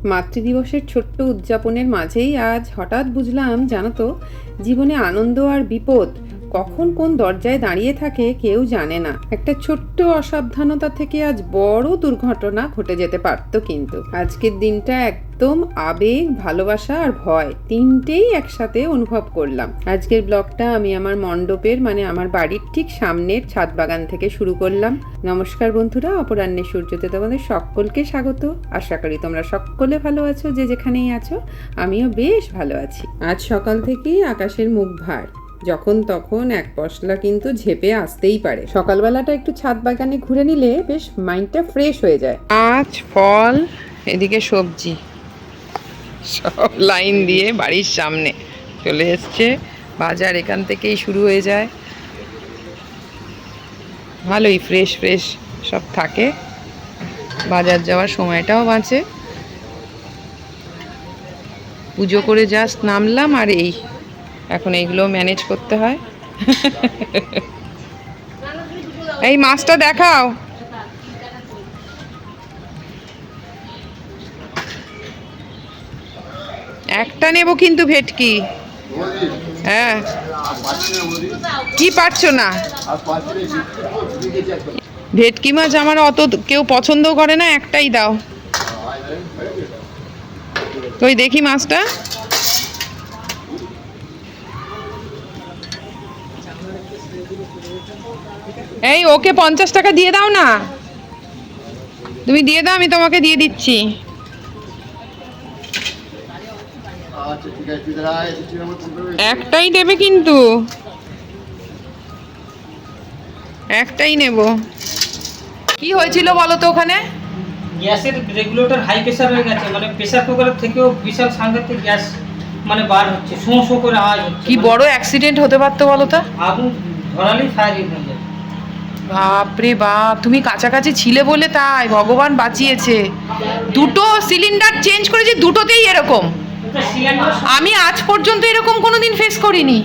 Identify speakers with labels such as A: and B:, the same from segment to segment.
A: মাতৃদিবসের ছোট্ট উদযাপনের মাঝেই আজ হঠাৎ বুঝলাম, জানো তো, জীবনে আনন্দ আর বিপদ কখন কোন দরজায় দাঁড়িয়ে থাকে কেউ জানে না। একটা ছোট্ট অসাবধানতা থেকে আজ বড় দুর্ঘটনা ঘটে যেতে পারত। কিন্তু আজকের দিনটা একদম আবেগ, ভালোবাসা আর ভয় তিনটেই একসাথে অনুভব করলাম। আজকের ব্লগটা আমি আমার মণ্ডপের মানে আমার বাড়ির ঠিক সামনের ছাদ বাগান থেকে শুরু করলাম। নমস্কার বন্ধুরা, অপরাহ্নের সূর্যতে তোমাদের সকলকে স্বাগত। আশা করি তোমরা সকলে ভালো আছো, যে যেখানেই আছো। আমিও বেশ ভালো আছি। আজ সকাল থেকেই আকাশের মুখ ভার, যখন তখন এক পশলা কিন্তু ঝেপে আসতেই পারে। সকালবেলাটা একটু ছাদ বাগানে ঘুরে নিলে বেশ মাইন্ডটা ফ্রেশ হয়ে যায়। মাছ, ফল, এদিকে সবজি, সব লাইন দিয়ে বাড়ির সামনে চলে এসছে। বাজার এখান থেকেই শুরু হয়ে যায়। ভালোই ফ্রেশ ফ্রেশ সব থাকে, বাজার যাওয়ার সময়টাও বাঁচে। পুজো করে জাস্ট নামলাম, আর এখন এইগুলো ম্যানেজ করতে হয়। এই মাছটা দেখাও। একটা নেব কিন্তু ভেটকি। হ্যাঁ, কি পারছো না? ভেটকি মাছ আমার অত কেউ পছন্দ করে না, একটাই দাও। ওই দেখি মাছটা। এই ওকে 50 টাকা দিয়ে দাও না, তুমি দিয়ে দাও, আমি তোমাকে দিয়ে দিচ্ছি। একটাই দেবে কিন্তু, একটাই নেব। কি হয়েছিল বলো তো ওখানে?
B: গ্যাসের রেগুলেটর হাই প্রেসার হয়ে গেছে, মানে প্রেসার কুকারের থেকেও বিশাল সাংঘাতিক গ্যাস মানে বার হচ্ছে, শো শো করে আওয়াজ হচ্ছে।
A: কি বড় অ্যাক্সিডেন্ট হতে পারতো বলো তো?
B: আগুন ধরালেই ফায়ারিং হয়ে যায়।
A: বাপরে বাপ, তুমি কাছাকাছি ছিলে বলে তাই ভগবান বাঁচিয়েছে। দুটো সিলিন্ডার চেঞ্জ করেছি, দুটোতেই এরকম। আমি আজ পর্যন্ত এরকম কোনোদিন ফেস করিনি।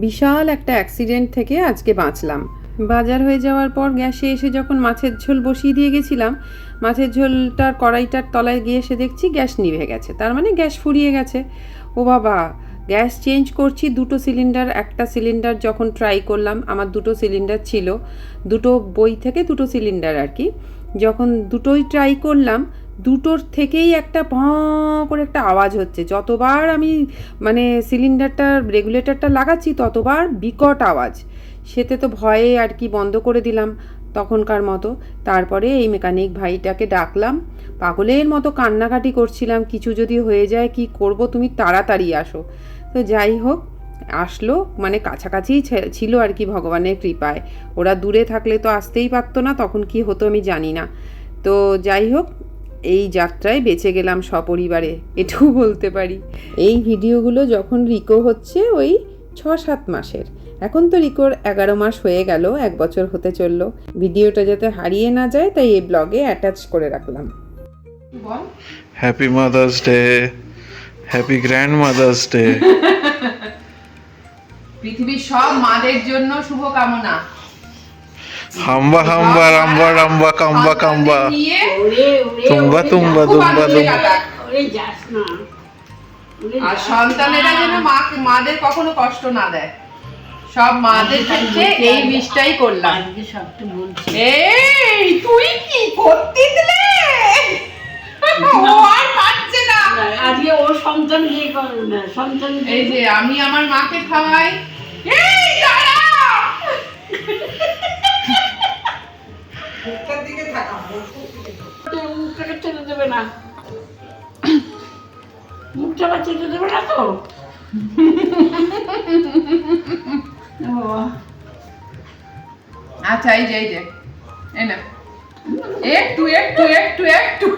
A: বিশাল একটা অ্যাক্সিডেন্ট থেকে আজকে বাঁচলাম। বাজার হয়ে যাওয়ার পর গ্যাসে এসে যখন মাছের ঝোল বসিয়ে দিয়ে গেছিলাম, মাছের ঝোলটার কড়াইটার তলায় গিয়ে এসে দেখছি গ্যাস নিভে গেছে। তার মানে গ্যাস ফুরিয়ে গেছে। ও বাবা, গ্যাস চেঞ্জ করছি, দুটো সিলিন্ডার। একটা সিলিন্ডার যখন ট্রাই করলাম, আমার দুটো সিলিন্ডার ছিল, দুটো বই থেকে দুটো সিলিন্ডার আর কি। যখন দুটোই ট্রাই করলাম, দুটোর থেকেই একটা ভঁ করে একটা আওয়াজ হচ্ছে। যতবার আমি মানে সিলিন্ডারটা রেগুলেটরটা লাগাচ্ছি ততবার বিকট আওয়াজ। সেতে তো ভয়ে আর কি বন্ধ করে দিলাম তখনকার মতো। তারপরে এই মেকানিক ভাইটাকে ডাকলাম, পাগলের মতো কান্নাকাটি করছিলাম, কিছু যদি হয়ে যায় কি করব, তুমি তাড়াতাড়ি আসো। তো যাই হোক, আসলো, মানে কাছাকাছিই ছিল আর কি, ভগবানের কৃপায়। ওরা দূরে থাকলে তো আসতেই পারতো না, তখন কি হতো আমি জানি না। তো যাই হোক, এই যাত্রায় বেঁচে গেলাম সপরিবারে, এটুকু বলতে পারি। এই ভিডিওগুলো যখন রিকো হচ্ছে ওই 6-7 মাসের, এখন তো রিকোর 11 মাস হয়ে গেল, 1 বছর হতে চললো। ভিডিওটা যাতে হারিয়ে না যায় তাই এই ব্লগে অ্যাটাচ করে রাখলাম। বল,
C: happy mother's day, happy grandmother's day.
A: পৃথিবীর সব মাদের জন্য শুভ কামনা।
C: হাম্বা হাম্বা রাম্বা রাম্বা কাম্বা কাম্বা, তুম্বা তুম্বা তুম্বা তুম্বা।
A: আর সন্তানেরা যেন মাদের কখনো কষ্ট না দেয়, সব মাদের ক্ষেত্রে এই বিষটাই করলাম। এই তুই কি করতে দিলে? ও আর পারছে না।
D: আজকে ও সন্তান বিয়ে করবে না, সন্তান
A: এই যে আমি আমার মাকে খাওয়াই। এই দাঁড়া, মুখটার দিকে তাকা,
D: মুখটাকে চেতে দেবে না, মুখটা চেতে দেবে না তো।
A: আচ্ছা এই যে এই না, একটু একটু একটু একটু।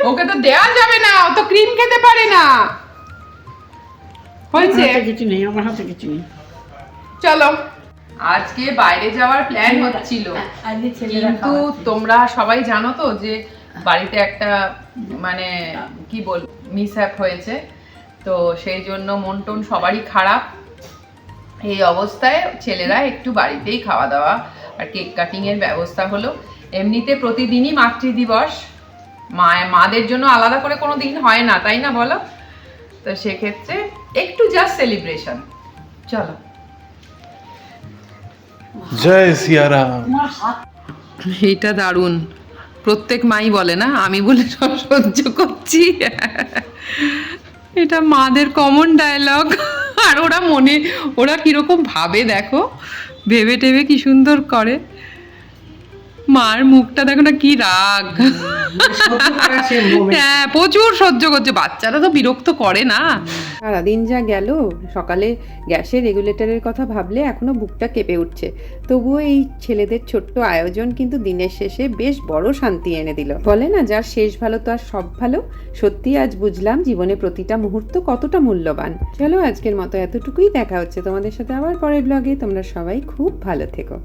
A: ওকে তো দেওয়া যাবে না, ও তো ক্রিম খেতে পারে না। হয়েছে,
D: কিছু নেই আমার হাতে, কিছু নেই।
A: চলো, আজকে বাইরে যাওয়ার প্ল্যান হচ্ছিল, কিন্তু তোমরা সবাই জানো তো যে বাড়িতে একটা মানে কি বল মিসহ্যাপ হয়েছে। তো সেই জন্য মন টন সবারই খারাপ। এই অবস্থায় ছেলেরা একটু বাড়িতেই খাওয়া দাওয়া আর কেক কাটিং এর ব্যবস্থা হলো। এমনিতে প্রতিদিনই মাতৃদিবস, মাদের জন্য আলাদা করে কোনো দিন হয় না, তাই না বলো? তো সেক্ষেত্রে একটু জাস্ট সেলিব্রেশন। চলো।
C: जय सिया राम।
D: তোমার হাত
A: এইটা দারুণ, প্রত্যেক মাই বলে না, আমি বলে সব সহ্য করছি। এটা মাদের কমন ডায়লগ। আর ওরা কিরকম ভাবে দেখো, ভেবে টেবে কি সুন্দর করে। মার মুখটা দেখো না, কি রাগ। হ্যাঁ, প্রচুর সহ্য করছে। বাচ্চারা তো বিরক্ত করে না। সারাদিন যা গেল, সকালে গ্যাসের রেগুলেটরের কথা ভাবলে এখনো বুকটা কেঁপে উঠছে। তবুও এই ছেলেদের ছোট্ট আয়োজন কিন্তু দিনের শেষে বেশ বড় শান্তি এনে দিল। বলে না, যার শেষ ভালো তো আর সব ভালো। সত্যি আজ বুঝলাম জীবনে প্রতিটা মুহূর্ত কতটা মূল্যবান। চলো, আজকের মতো এতটুকুই। দেখা হচ্ছে তোমাদের সাথে আবার পরের ব্লগে। তোমরা সবাই খুব ভালো থেকো।